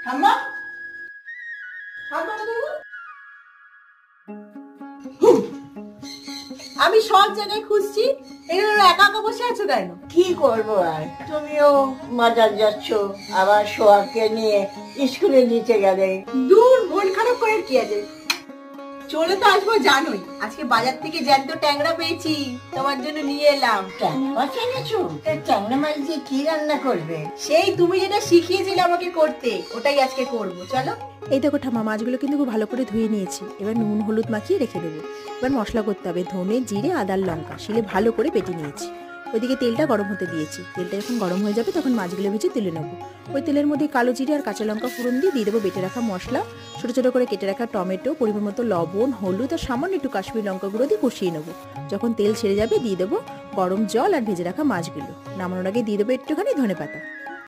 ঠাম্মা ঠাম্মা আমি সব জায়গায় খুঁজছি, এগুলো একা একা বসে আছো কেন? কি করবো আর, তুমিও বাজার যাচ্ছ, আবার সোহাগকে নিয়ে স্কুলে দিতে গেলে। দূর, মন খারাপ করে কি আছে, চলে তো আসবো জানোই। আজকে বাজার থেকে জ্যান্ত ট্যাংরা পেয়েছি, তোমার জন্য নিয়ে এলাম। ট্যাংরা মাছ এনেছো? ট্যাংরা মাছ দিয়ে কি রান্না করবে? সেই তুমি যেটা শিখিয়েছিলে আমাকে করতে, ওটাই আজকে করব। চলো। এই দেখো ঠাম্মা, মাছগুলো কিন্তু খুব ভালো করে ধুয়ে নিয়েছি। এবার নুন হলুদ মাখিয়ে রেখে দেবো। এবার মশলা করতে হবে, ধনে জিরে আদার লঙ্কা শিলে ভালো করে বেটে নিয়েছি। ওইদিকে তেলটা গরম হতে দিয়েছি। তেলটা যখন গরম হয়ে যাবে তখন মাছগুলো ভেজে তুলে নেবো। ওই তেলের মধ্যে কালো জিরে আর কাঁচা লঙ্কা ফোড়ন দিয়ে দেবো বেটে রাখা মশলা, ছোটো ছোটো করে কেটে রাখা টমেটো, পরিমাণ মতো লবণ, হলুদ আর সামান্য একটু কাশ্মীরি লঙ্কা গুঁড়ো দিয়ে কষিয়ে নেবো। যখন তেল ছেড়ে যাবে দিয়ে দেবো গরম জল আর ভেজে রাখা মাছগুলো। নামানোর আগে দিয়ে দেবো একটুখানি ধনেপাতা।